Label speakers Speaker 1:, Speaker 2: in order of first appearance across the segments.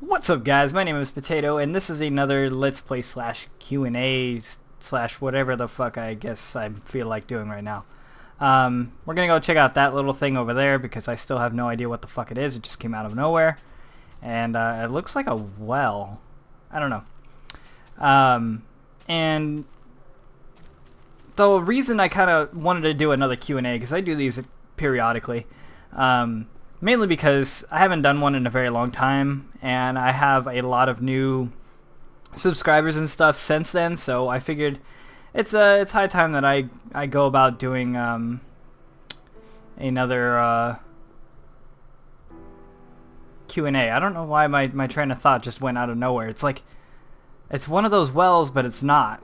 Speaker 1: What's up, guys? My name is Potato, and this is another Let's Play slash Q&A slash whatever the fuck I guess I feel like doing right now. We're gonna go check out that little thing over there because I still have no idea what the fuck it is. It just came out of nowhere, and it looks like a well. I don't know. And the reason I kind of wanted to do another Q&A, because I do these periodically, mainly because I haven't done one in a very long time, and I have a lot of new subscribers and stuff since then, so I figured it's high time that I go about doing another Q&A. I don't know why my train of thought just went out of nowhere. It's like, it's one of those wells, but it's not.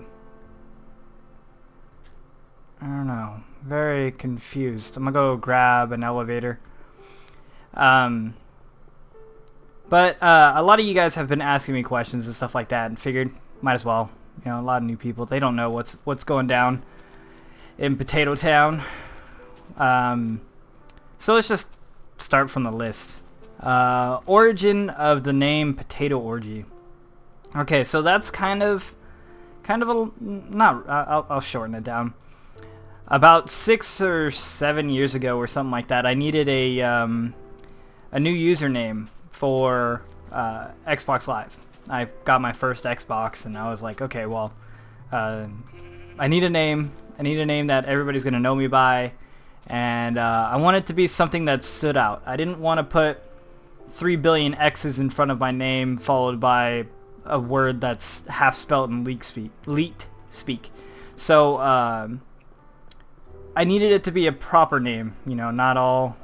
Speaker 1: I don't know. Very confused. I'm gonna go grab an elevator. But a lot of you guys have been asking me questions and stuff like that, and figured might as well. You know, a lot of new people, they don't know what's going down in Potato Town. So let's just start from the list. Origin of the name Potato Orgy. Okay, so that's kind of a not. I'll shorten it down. About 6 or 7 years ago, or something like that, I needed a new username for Xbox Live. I got my first Xbox, and I was like, okay, well, I need a name. I need a name that everybody's gonna know me by, and I want it to be something that stood out. I didn't want to put 3 billion X's in front of my name, followed by a word that's half spelled in leet speak. So I needed it to be a proper name, you know, not all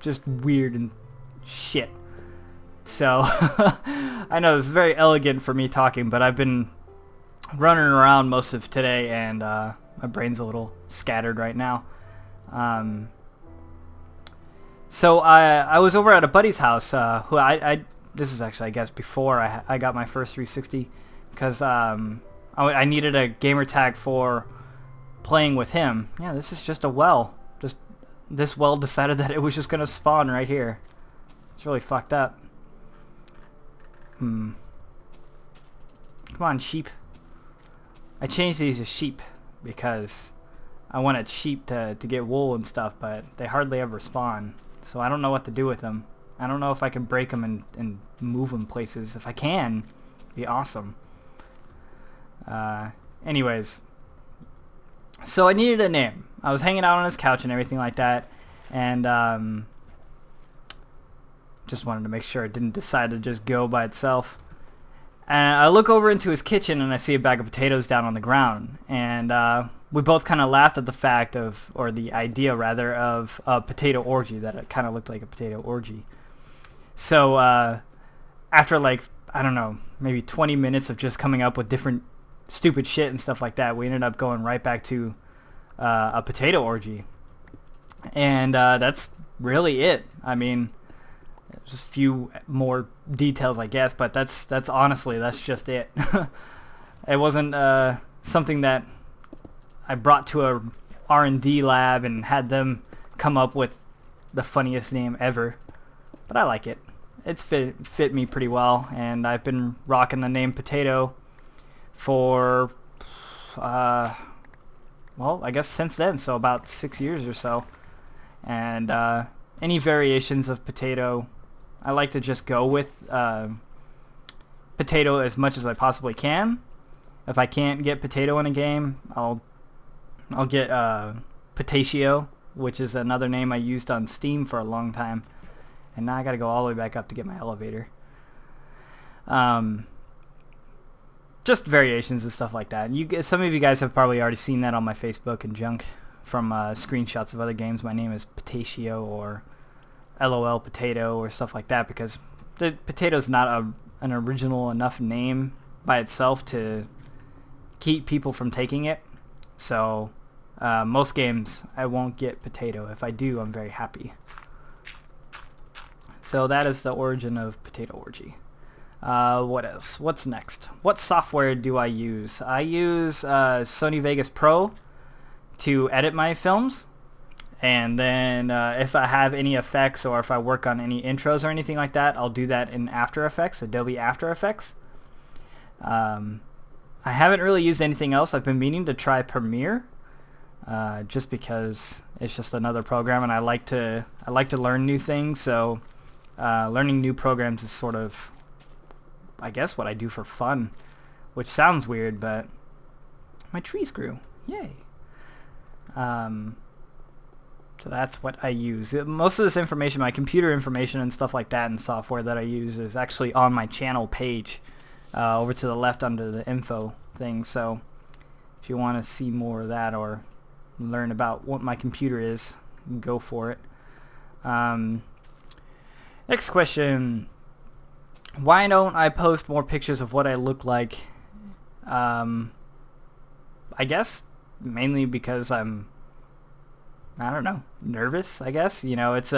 Speaker 1: just weird and shit. So I know it's very elegant for me talking, but I've been running around most of today, and my brain's a little scattered right now. So I was over at a buddy's house, who this is actually, I guess, before I got my first 360, because I needed a gamer tag for playing with him. Yeah, this is just a well. Just this well decided that it was just gonna spawn right here. It's really fucked up. Come on, sheep. I changed these to sheep because I wanted sheep to get wool and stuff, but they hardly ever spawn. So I don't know what to do with them. I don't know if I can break them and move them places. If I can, it'd be awesome. Anyways. So I needed a name. I was hanging out on his couch and everything like that, and just wanted to make sure it didn't decide to just go by itself. And I look over into his kitchen and I see a bag of potatoes down on the ground, and we both kind of laughed at the fact of, or the idea rather, of a potato orgy, that it kind of looked like a potato orgy. So after, like, I don't know, maybe 20 minutes of just coming up with different stupid shit and stuff like that, we ended up going right back to a potato orgy. And that's really it. I mean, there's a few more details, I guess, but that's honestly, that's just it. It wasn't something that I brought to a R&D lab and had them come up with the funniest name ever. But I like it. It's fit me pretty well, and I've been rocking the name Potato for well, I guess since then, so about 6 years or so. And any variations of Potato, I like to just go with Potato as much as I possibly can. If I can't get Potato in a game, I'll get Potatio, which is another name I used on Steam for a long time, and now I gotta go all the way back up to get my elevator. Just variations and stuff like that. Some of you guys have probably already seen that on my Facebook and junk from screenshots of other games. My name is Potatio or LOL Potato or stuff like that, because the Potato's not an original enough name by itself to keep people from taking it. So most games I won't get Potato. If I do, I'm very happy. So that is the origin of Potato Orgy. What else? What's next? What software do I use? I use Sony Vegas Pro to edit my films. And then if I have any effects or if I work on any intros or anything like that, I'll do that in After Effects, Adobe After Effects. I haven't really used anything else. I've been meaning to try Premiere, just because it's just another program, and I like to learn new things. So learning new programs is sort of, I guess, what I do for fun, which sounds weird, but my trees grew. Yay. So that's what I use. Most of this information, my computer information and stuff like that and software that I use is actually on my channel page over to the left under the info thing. So if you want to see more of that or learn about what my computer is, go for it. Next question. Why don't I post more pictures of what I look like? I guess mainly because I don't know, nervous, I guess. You know, it's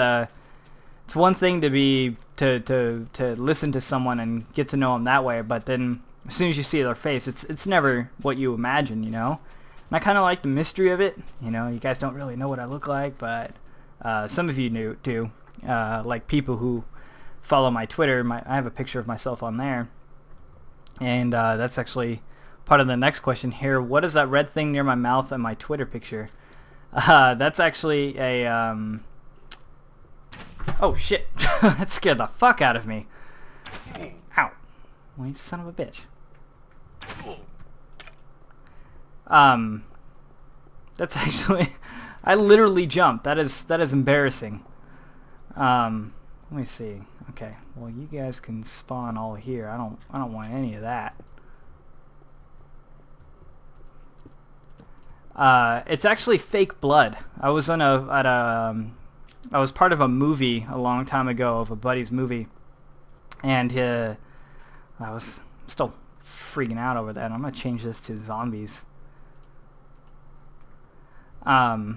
Speaker 1: one thing to listen to someone and get to know them that way, but then as soon as you see their face, it's never what you imagine, you know. And I kind of like the mystery of it. You know, you guys don't really know what I look like, but some of you do. Like people who follow my Twitter, I have a picture of myself on there, and that's actually part of the next question here. What is that red thing near my mouth and my Twitter picture? That's actually a, oh shit, that scared the fuck out of me. Ow. Well, you son of a bitch. That's actually, I literally jumped. That is embarrassing. Let me see. Okay, well, you guys can spawn all here. I don't want any of that. It's actually fake blood. I was I was part of a movie a long time ago, of a buddy's movie, and I was still freaking out over that. I'm gonna change this to zombies. I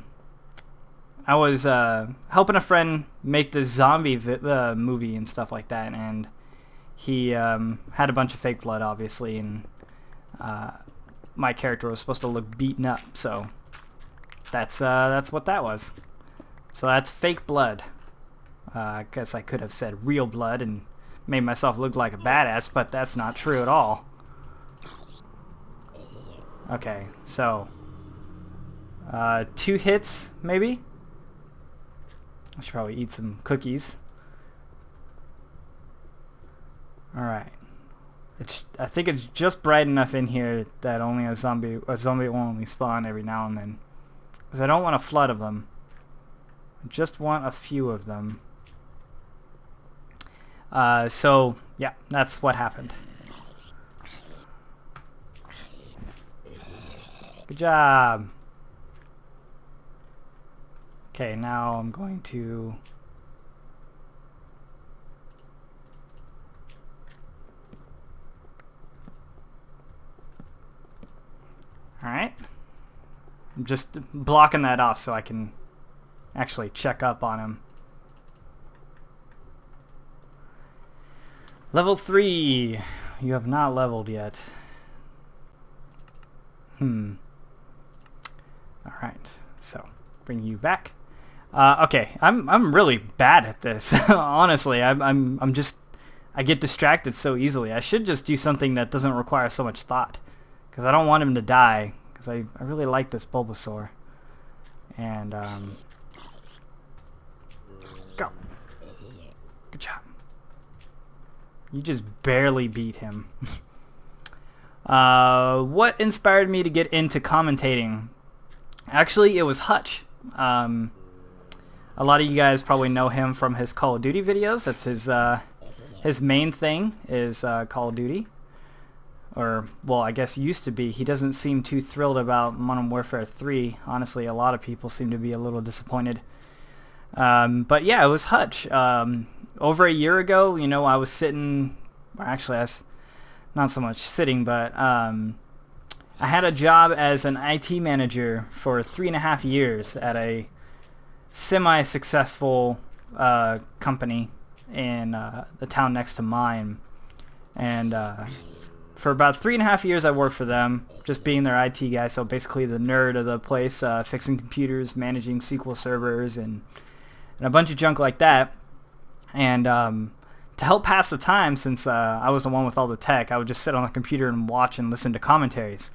Speaker 1: was helping a friend make the zombie movie and stuff like that, and he had a bunch of fake blood, obviously, and my character was supposed to look beaten up, so that's what that was. So that's fake blood. I guess I could have said real blood and made myself look like a badass, but that's not true at all. Okay, so 2 hits maybe. I should probably eat some cookies. All right. I think it's just bright enough in here that only a zombie will only spawn every now and then, because I don't want a flood of them. I just want a few of them. So yeah, that's what happened. Good job. Okay, now I'm going to Alright. I'm just blocking that off so I can actually check up on him. Level 3. You have not leveled yet. Alright. So, bring you back. Okay, I'm really bad at this. Honestly, I'm just, I get distracted so easily. I should just do something that doesn't require so much thought, because I don't want him to die, because I really like this Bulbasaur. And go. Good job. You just barely beat him. What inspired me to get into commentating? Actually, it was Hutch. A lot of you guys probably know him from his Call of Duty videos. That's his main thing is Call of Duty. Or, well, I guess used to be. He doesn't seem too thrilled about Modern Warfare 3. Honestly, a lot of people seem to be a little disappointed. But yeah, it was Hutch. Over a year ago, you know, I was sitting, or actually I was not so much sitting, but I had a job as an IT manager for 3.5 years at a semi-successful company in the town next to mine. And for about 3.5 years I worked for them, just being their IT guy, so basically the nerd of the place, fixing computers, managing SQL servers, and a bunch of junk like that. And to help pass the time, since I was the one with all the tech, I would just sit on the computer and watch and listen to commentaries.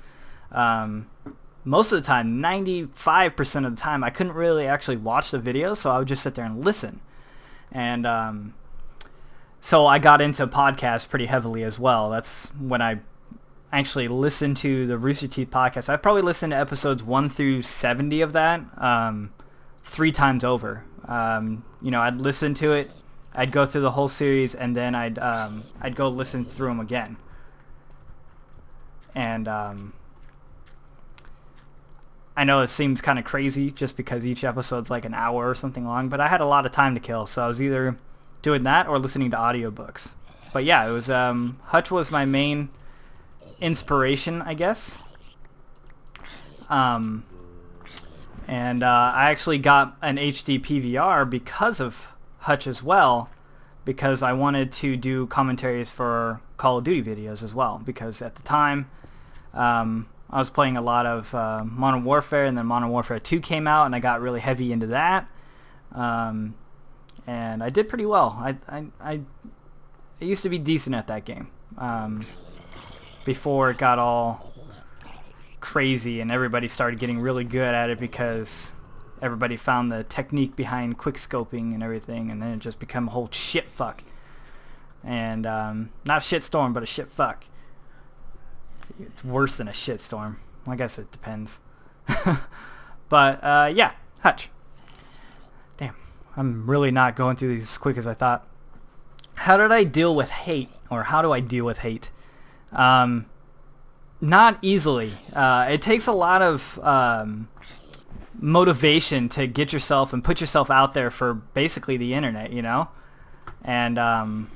Speaker 1: Most of the time, 95% of the time, I couldn't really actually watch the videos, so I would just sit there and listen. And so I got into podcasts pretty heavily as well. That's when I actually listened to the Rooster Teeth podcast. I probably listened to episodes 1 through 70 of that 3 times over. You know, I'd listen to it, I'd go through the whole series, and then I'd go listen through them again. And I know it seems kind of crazy just because each episode's like an hour or something long, but I had a lot of time to kill, so I was either doing that or listening to audiobooks. But yeah, it was Hutch was my main inspiration, I guess. And I actually got an HD PVR because of Hutch as well, because I wanted to do commentaries for Call of Duty videos as well, because at the time I was playing a lot of Modern Warfare, and then Modern Warfare 2 came out, and I got really heavy into that. And I did pretty well. I used to be decent at that game before it got all crazy and everybody started getting really good at it because everybody found the technique behind quick scoping and everything, and then it just became a whole shit fuck. And not a shit storm, but a shit fuck. It's worse than a shit storm. I guess it depends. But yeah, Hutch. Damn, I'm really not going through these as quick as I thought. How did I deal with hate, or how do I deal with hate? Not easily. It takes a lot of motivation to get yourself and put yourself out there for basically the internet, you know? And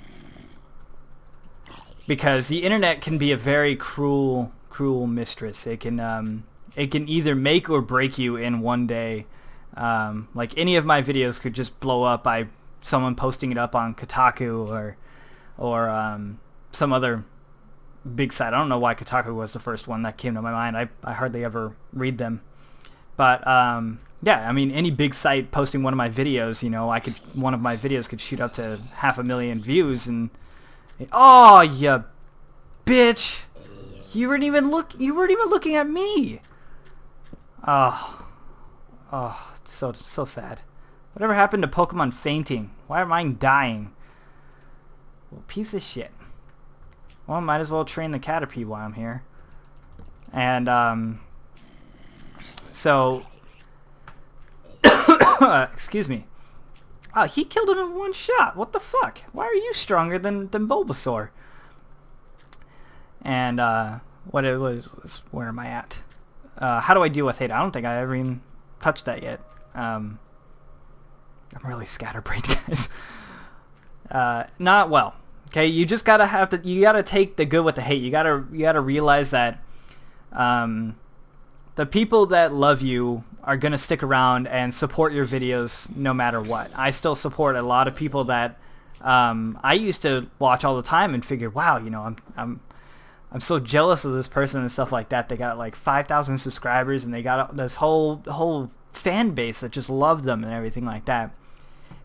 Speaker 1: because the internet can be a very cruel mistress. It can either make or break you in one day. Like any of my videos could just blow up by someone posting it up on Kotaku or some other big site. I don't know why Kotaku was the first one that came to my mind. I hardly ever read them. But yeah, I mean, any big site posting one of my videos, you know, one of my videos could shoot up to 500,000 views, and oh, you bitch, you weren't even looking at me. Oh, so sad. Whatever happened to Pokemon fainting? Why are mine dying? Well, piece of shit. Well, might as well train the Caterpie while I'm here. And so excuse me. Oh, he killed him in one shot. What the fuck? Why are you stronger than Bulbasaur? And what it was, where am I at? How do I deal with hate? I don't think I ever even touched that yet. I'm really scatterbrained, guys. Not well. Okay, you just gotta take the good with the hate. You gotta realize that the people that love you are gonna stick around and support your videos no matter what. I still support a lot of people that I used to watch all the time and figure, wow, you know, I'm so jealous of this person and stuff like that. They got like 5,000 subscribers and they got this whole fan base that just loved them and everything like that.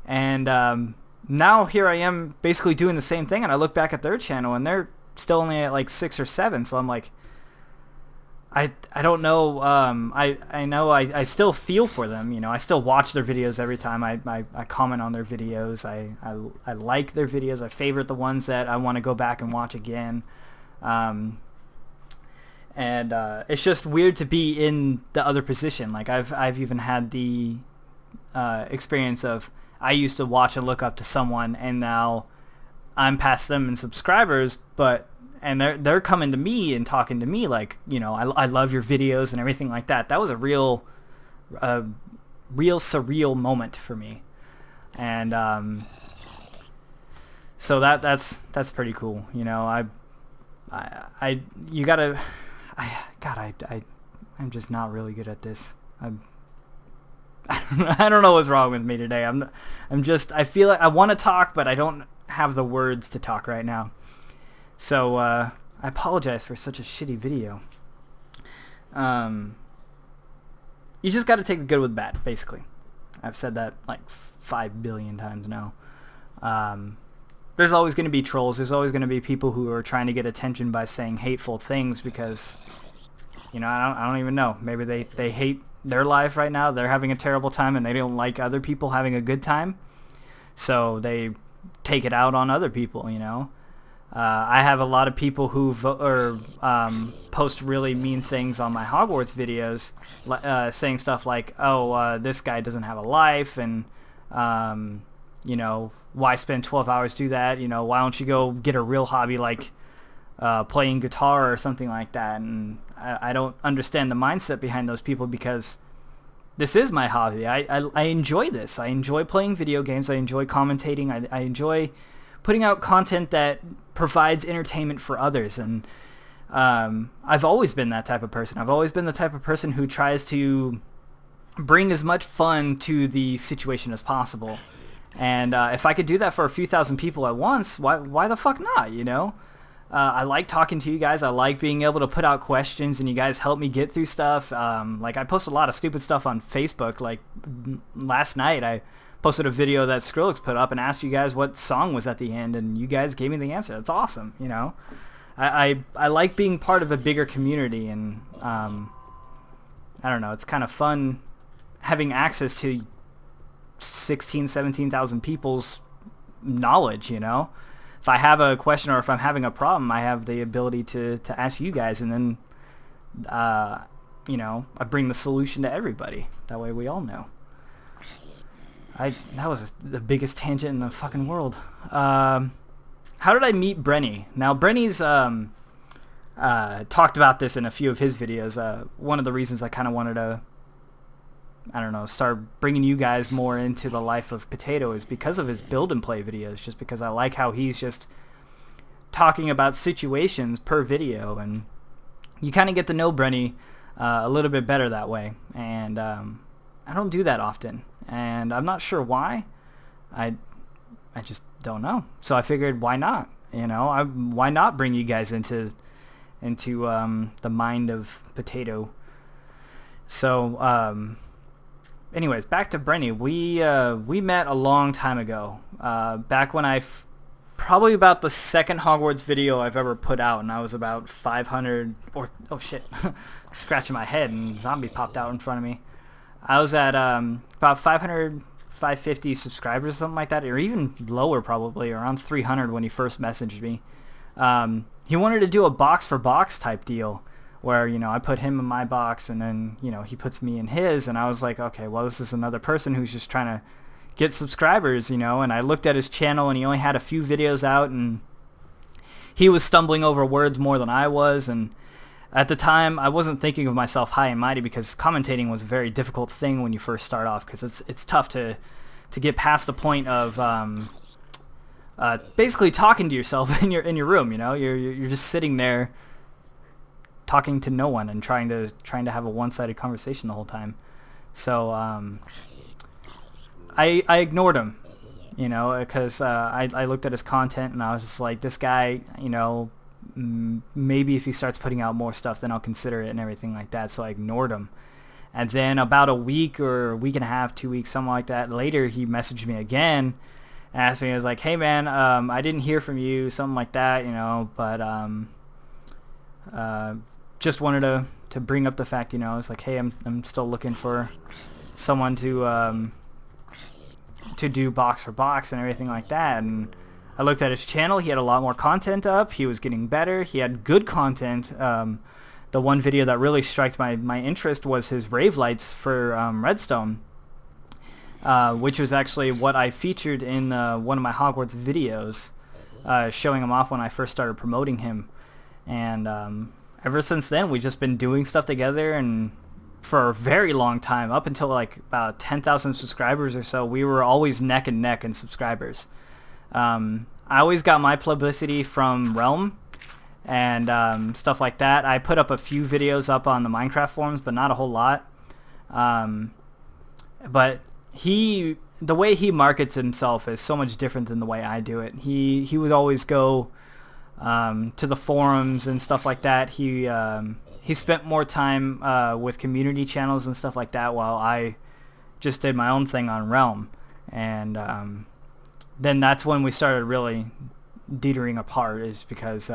Speaker 1: And now here I am basically doing the same thing, and I look back at their channel and they're still only at like 6 or 7. So I'm like, I don't know. I know I still feel for them. You know, I still watch their videos every time. I comment on their videos. I like their videos. I favorite the ones that I want to go back and watch again. And it's just weird to be in the other position. Like I've even had the experience of, I used to watch and look up to someone, and now I'm past them in subscribers, and they're coming to me and talking to me like, you know, I love your videos and everything like that. That was a real surreal moment for me. And so that's pretty cool. You know, I'm just not really good at this. I don't know what's wrong with me today. I feel like I want to talk, but I don't have the words to talk right now. So I I apologize for such a shitty video. You just got to take the good with the bad, basically. I've said that like 5 billion times now. There's always going to be trolls. There's always going to be people who are trying to get attention by saying hateful things because, you know, I don't even know. Maybe they hate their life right now. They're having a terrible time and they don't like other people having a good time. So they take it out on other people, you know. I have a lot of people who post really mean things on my Hogwarts videos, saying stuff like, oh, this guy doesn't have a life, and, you know, why spend 12 hours do that? You know, why don't you go get a real hobby like playing guitar or something like that? And I don't understand the mindset behind those people because this is my hobby. I enjoy this. I enjoy playing video games. I enjoy commentating. I enjoy putting out content that provides entertainment for others, and I've always been that type of person. I've always been the type of person who tries to bring as much fun to the situation as possible. And if I could do that for a few thousand people at once, why the fuck not, you know? I like talking to you guys. I like being able to put out questions and you guys help me get through stuff. Like I post a lot of stupid stuff on Facebook. Like last night I posted a video that Skrillex put up and asked you guys what song was at the end, and you guys gave me the answer. That's awesome, you know? I like being part of a bigger community, and I don't know, it's kind of fun having access to 16, 17,000 people's knowledge, you know? If I have a question or if I'm having a problem, I have the ability to ask you guys, and then, you know, I bring the solution to everybody. That way we all know. That was the biggest tangent in the fucking world. How did I meet Brenny? Now, Brenny's talked about this in a few of his videos. One of the reasons I kind of wanted to, I don't know, start bringing you guys more into the life of Potato is because of his build and play videos, just because I like how he's just talking about situations per video, and you kind of get to know Brenny a little bit better that way, and I don't do that often, and I'm not sure why. I just don't know. So I figured, why not? You know, why not bring you guys into the mind of Potato? So, anyways, back to Brenny. We met a long time ago. Back when probably about the second Hogwarts video I've ever put out, and I was about 500 or oh shit, scratching my head and zombie popped out in front of me. I was at about 500, 550 subscribers or something like that, or even lower probably, around 300 when he first messaged me. He wanted to do a box for box type deal where, you know, I put him in my box and then, you know, he puts me in his, and I was like, okay, well, this is another person who's just trying to get subscribers, you know, and I looked at his channel and he only had a few videos out and he was stumbling over words more than I was, and at the time, I wasn't thinking of myself high and mighty because commentating was a very difficult thing when you first start off, because it's tough to get past the point of basically talking to yourself in your room. You know, you're just sitting there talking to no one and trying to have a one-sided conversation the whole time. So I ignored him, you know, because I looked at his content and I was just like, this guy, you know, maybe if he starts putting out more stuff, then I'll consider it and everything like that. So I ignored him. And then about a week or a week and a half, 2 weeks, something like that later, he messaged me again and asked me, I was like, hey man, I didn't hear from you, something like that, you know, but just wanted to bring up the fact, you know, it's like, hey, I'm still looking for someone to do box for box and everything like that. And I looked at his channel. He had a lot more content up. He was getting better. He had good content. The one video that really struck my interest was his rave lights for Redstone, which was actually what I featured in one of my Hogwarts videos, showing him off when I first started promoting him. And ever since then, we've just been doing stuff together, and for a very long time, up until like about 10,000 subscribers or so, we were always neck and neck in subscribers. I always got my publicity from Realm and stuff like that. I put up a few videos up on the Minecraft forums, but not a whole lot. But the way he markets himself is so much different than the way I do it. He would always go to the forums and stuff like that. He spent more time with community channels and stuff like that, while I just did my own thing on Realm. And then that's when we started really teetering apart, is because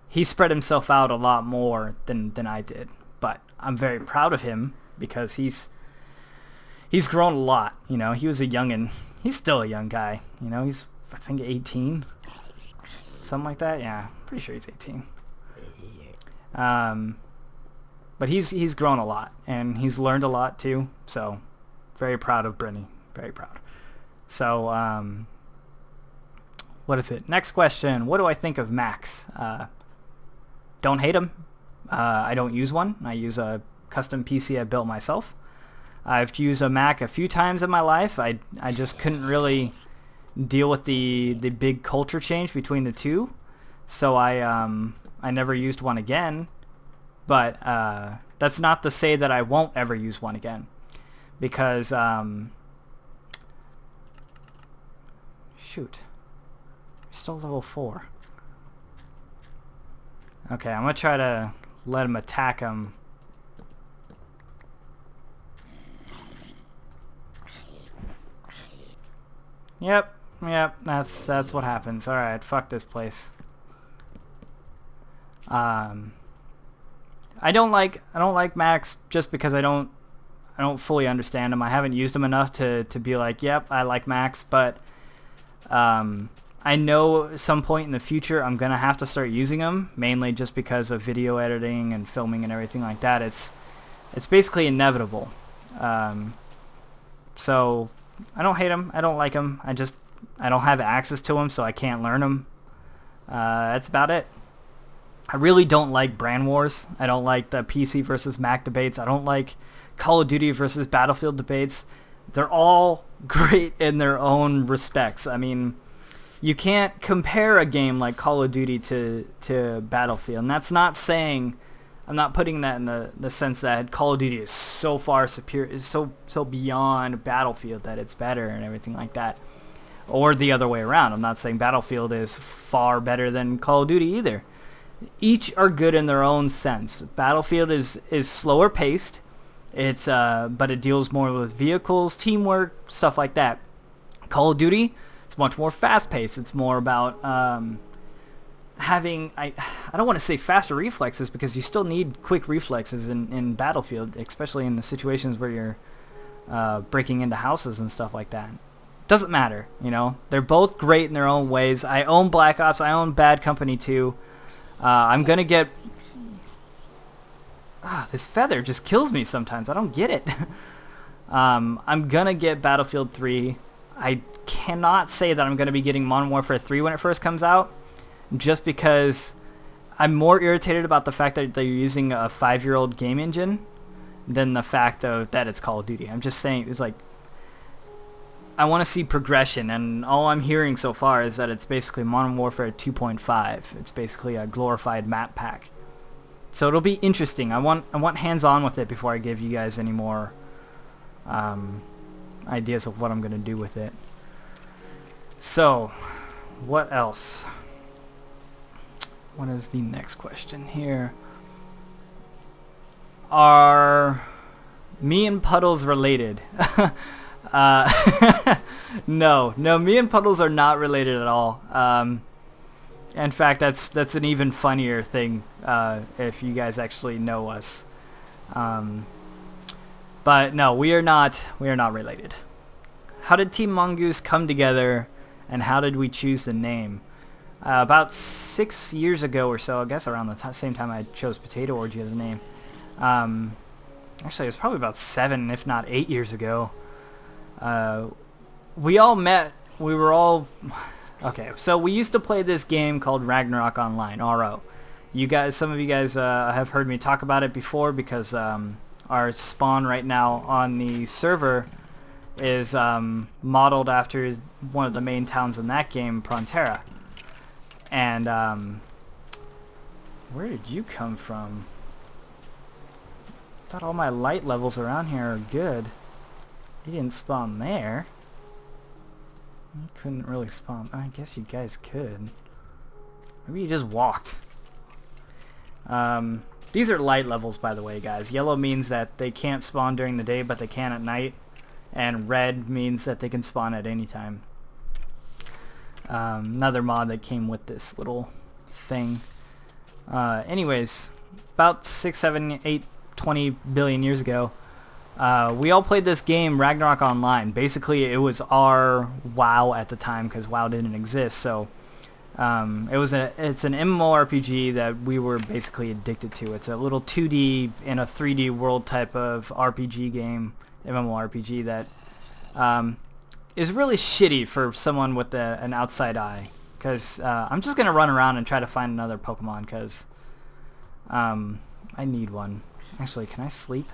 Speaker 1: he spread himself out a lot more than I did. But I'm very proud of him because he's grown a lot. You know, he was a youngin'. He's still a young guy. You know, he's, I think, 18, something like that. Yeah, pretty sure he's 18. But he's grown a lot, and he's learned a lot too. So very proud of Brenny. Very proud. So what is it? Next question. What do I think of Macs? Don't hate them. I don't use one. I use a custom PC I built myself. I've used a Mac a few times in my life. I just couldn't really deal with the big culture change between the two, so I never used one again. But that's not to say that I won't ever use one again, because shoot, still level 4. Okay, I'm gonna try to let him attack him. Yep, that's what happens. Alright, fuck this place. I don't like Macs just because I don't fully understand them. I haven't used them enough to be like, yep, I like Macs, but I know at some point in the future I'm gonna have to start using them, mainly just because of video editing and filming and everything like that. It's basically inevitable. So I don't hate them. I don't like them. I don't have access to them, so I can't learn them. That's about it. I really don't like brand wars. I don't like the PC versus Mac debates. I don't like Call of Duty versus Battlefield debates. They're all great in their own respects. I mean, you can't compare a game like Call of Duty to Battlefield. And that's not saying, I'm not putting that in the sense that Call of Duty is so far superior, is so beyond Battlefield that it's better and everything like that. Or the other way around. I'm not saying Battlefield is far better than Call of Duty either. Each are good in their own sense. Battlefield is slower paced. It's but it deals more with vehicles, teamwork, stuff like that. Call of Duty, it's much more fast paced. It's more about having, I don't want to say faster reflexes, because you still need quick reflexes in Battlefield, especially in the situations where you're breaking into houses and stuff like that. Doesn't matter, you know. They're both great in their own ways. I own Black Ops. I own Bad Company 2. I'm gonna get... this feather just kills me sometimes. I don't get it. I'm gonna get Battlefield 3. I cannot say that I'm gonna be getting Modern Warfare 3 when it first comes out, just because I'm more irritated about the fact that they're using a 5-year-old game engine than the fact that it's Call of Duty. I'm just saying, it's like, I want to see progression, and all I'm hearing so far is that it's basically Modern Warfare 2.5. It's basically a glorified map pack. So it'll be interesting. I want hands-on with it before I give you guys any more ideas of what I'm going to do with it. So, what else? What is the next question here? Are me and Puddles related? No, me and Puddles are not related at all. In fact, that's an even funnier thing if you guys actually know us. But no, we are not related. How did Team Mongoose come together, and how did we choose the name? About 6 years ago or so, I guess around the same time I chose Potato Orgy as a name. Actually, it was probably about 7, if not 8 years ago. We all met. We were all... Okay, so we used to play this game called Ragnarok Online, RO. You guys, some of you guys have heard me talk about it before, because our spawn right now on the server is modeled after one of the main towns in that game, Prontera. And where did you come from? I thought all my light levels around here are good. You didn't spawn there. You couldn't really spawn. I guess you guys could. Maybe he just walked. These are light levels, by the way, guys. Yellow means that they can't spawn during the day, but they can at night. And red means that they can spawn at any time. Another mod that came with this little thing. Anyways, about 6, 7, 8, 20 billion years ago, we all played this game, Ragnarok Online. Basically, it was our WoW at the time, because WoW didn't exist. So it's an MMORPG that we were basically addicted to. It's a little 2D in a 3D world type of RPG game, MMORPG, that is really shitty for someone with an outside eye. Because I'm just going to run around and try to find another Pokemon, because I need one. Actually, can I sleep?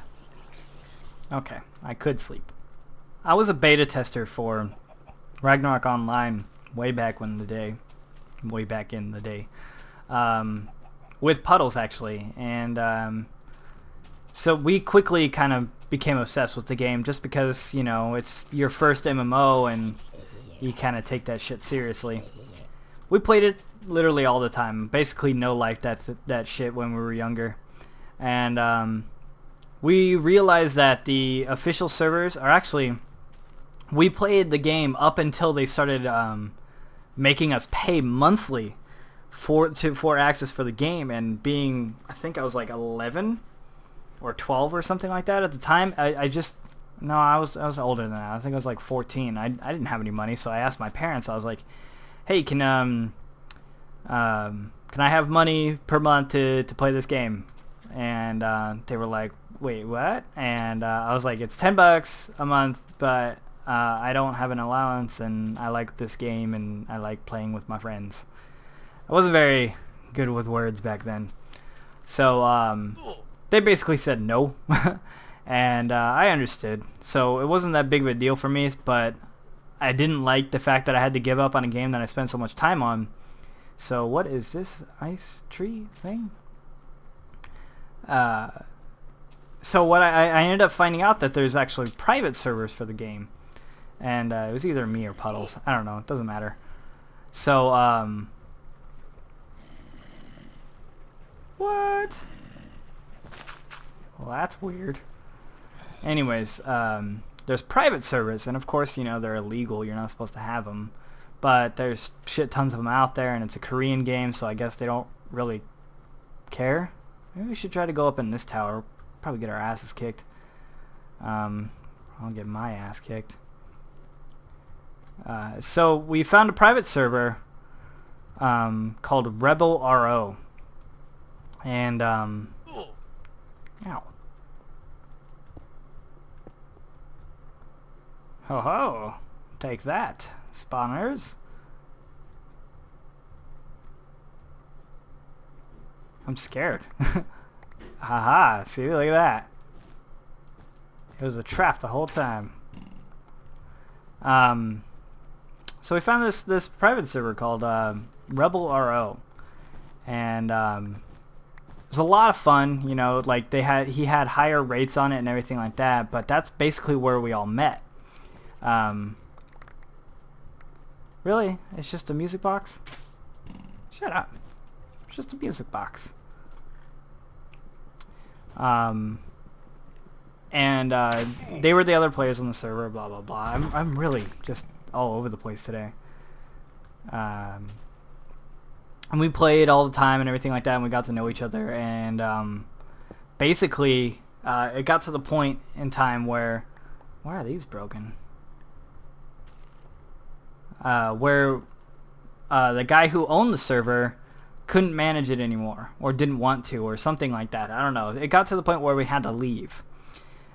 Speaker 1: Okay, I could sleep. I was a beta tester for Ragnarok Online way back in the day. With Puddles, actually. And so we quickly kind of became obsessed with the game, just because, you know, it's your first MMO and you kind of take that shit seriously. We played it literally all the time. Basically no life that shit when we were younger. And we realized that the official servers are actually... We played the game up until they started making us pay monthly for access for the game. And being, I think I was like 11 or 12 or something like that at the time. I was older than that. I think I was like 14. I didn't have any money, so I asked my parents. I was like, "Hey, can I have money per month to play this game?" And they were like, "Wait, what?" And I was like, "It's $10 a month, but I don't have an allowance, and I like this game, and I like playing with my friends." I wasn't very good with words back then, so they basically said no, and I understood. So it wasn't that big of a deal for me, but I didn't like the fact that I had to give up on a game that I spent so much time on. So what is this ice tree thing? So what I ended up finding out that there's actually private servers for the game. And it was either me or Puddles. I don't know. It doesn't matter. So, what? Well, that's weird. Anyways, there's private servers, and of course, you know, they're illegal. You're not supposed to have them. But there's shit tons of them out there, and it's a Korean game, so I guess they don't really care. Maybe we should try to go up in this tower. Probably get our asses kicked. I'll get my ass kicked. So we found a private server called Rebel RO. And, ow. Ho ho! Take that, spawners. I'm scared. Haha, see, look at that. It was a trap the whole time. So we found this private server called Rebel RO. And it was a lot of fun, you know, like he had higher rates on it and everything like that, but that's basically where we all met. Really? It's just a music box? Shut up. It's just a music box. And they were the other players on the server, blah blah blah. I'm really just all over the place today. And we played all the time and everything like that, and we got to know each other, and basically it got to the point in time where... Why are these broken? Where the guy who owned the server couldn't manage it anymore, or didn't want to, or something like that. I don't know. It got to the point where we had to leave.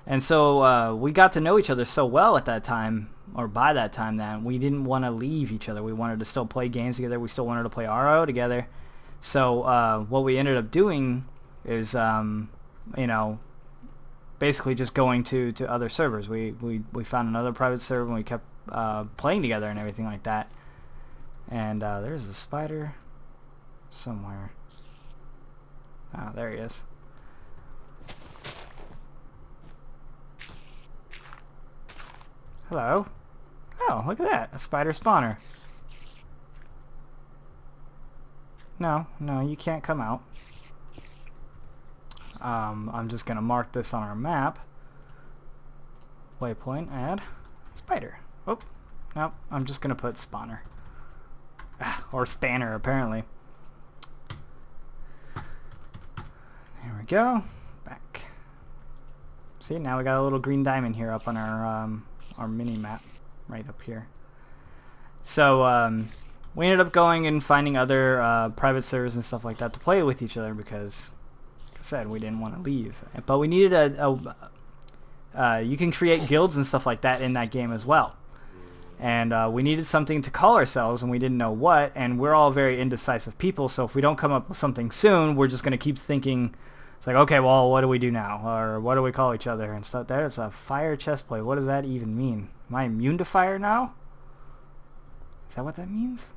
Speaker 1: And so we got to know each other so well at that time, or by that time, that we didn't want to leave each other. We wanted to still play games together. We still wanted to play RO together. So what we ended up doing is, you know, basically just going to other servers. We found another private server, and we kept playing together and everything like that. And there's a spider somewhere. Oh, there he is. Hello. Oh, look at that. A spider spawner. No, no, you can't come out. I'm just gonna mark this on our map. Waypoint, add, spider. Oh, nope, I'm just gonna put spawner. Or spanner, apparently. Here we go. Back. See, now we got a little green diamond here up on our mini map, right up here. So we ended up going and finding other private servers and stuff like that to play with each other because, like I said, we didn't want to leave. But we needed you can create guilds and stuff like that in that game as well. And we needed something to call ourselves, and we didn't know what, and we're all very indecisive people, so if we don't come up with something soon, we're just going to keep thinking, it's like, okay, well, what do we do now? Or what do we call each other? And stuff. There's a fire chest plate. What does that even mean? Am I immune to fire now? Is that what that means?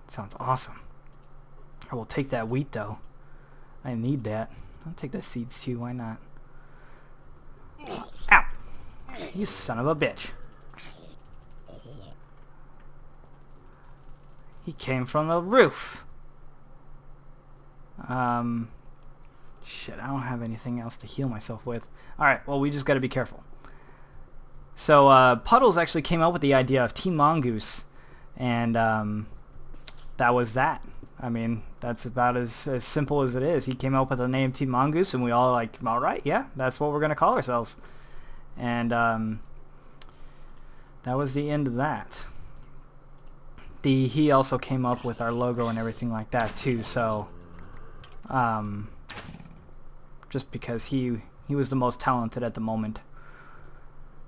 Speaker 1: Sounds awesome. I will take that wheat, though. I need that. I'll take the seeds, too. Why not? Ow! You son of a bitch. He came from the roof. Shit, I don't have anything else to heal myself with. Alright, well, we just gotta be careful. So, Puddles actually came up with the idea of Team Mongoose, and that was that. I mean, that's about as simple as it is. He came up with the name Team Mongoose, and we all like, alright, yeah, that's what we're gonna call ourselves. And that was the end of that. He also came up with our logo and everything like that too, so just because he was the most talented at the moment.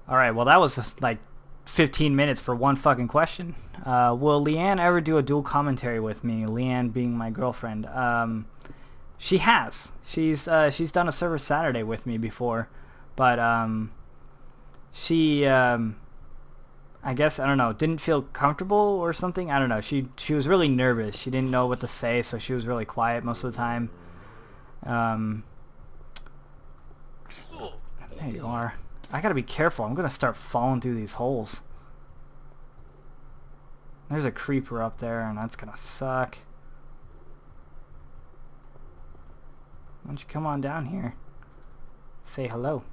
Speaker 1: Alright, well that was just like 15 minutes for one fucking question. Will Leanne ever do a dual commentary with me? Leanne being my girlfriend. She has. She's done a server Saturday with me before, but she I guess, I don't know, didn't feel comfortable or something. I don't know. She was really nervous. She didn't know what to say, so she was really quiet most of the time. There you are. I gotta be careful. I'm gonna start falling through these holes. There's a creeper up there, and that's gonna suck. Why don't you come on down here? Say hello.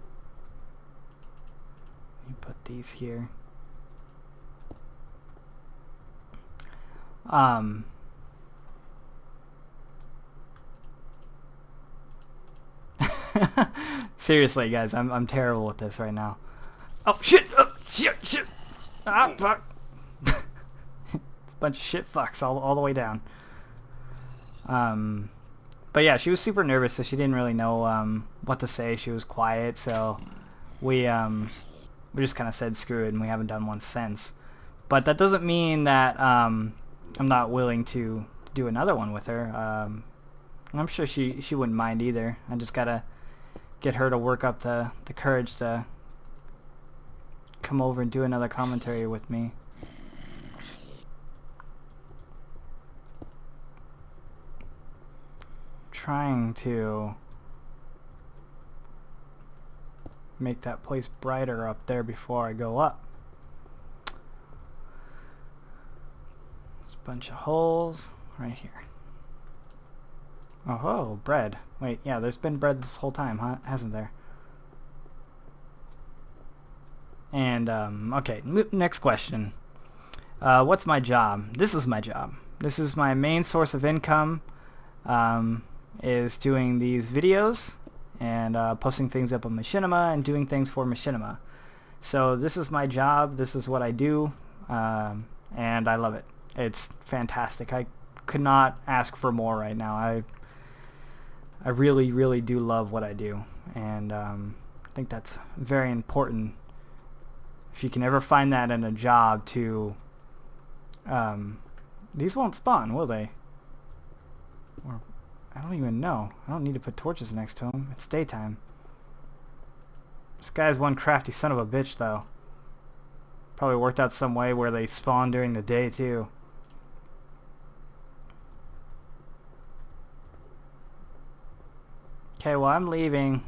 Speaker 1: Let me put these here. Seriously, guys, I'm terrible with this right now. Oh shit! Oh, shit! Ah, fuck! It's a bunch of shit fucks all the way down. But yeah, she was super nervous, so she didn't really know what to say. She was quiet, so we just kind of said screw it, and we haven't done one since. But that doesn't mean that I'm not willing to do another one with her. I'm sure she wouldn't mind either. I just gotta get her to work up the courage to come over and do another commentary with me. Trying to make that place brighter up there before I go up. There's a bunch of holes right here. Oh, bread. Wait, yeah, there's been bread this whole time, huh? Hasn't there? And, okay, next question. What's my job? This is my job. This is my main source of income, is doing these videos and posting things up on Machinima and doing things for Machinima. So this is my job. This is what I do, and I love it. It's fantastic. I could not ask for more right now. I really, really do love what I do, and I think that's very important. If you can ever find that in a job to, these won't spawn, will they? Or, I don't even know. I don't need to put torches next to them. It's daytime. This guy's one crafty son of a bitch, though. Probably worked out some way where they spawn during the day, too. Okay, well, I'm leaving.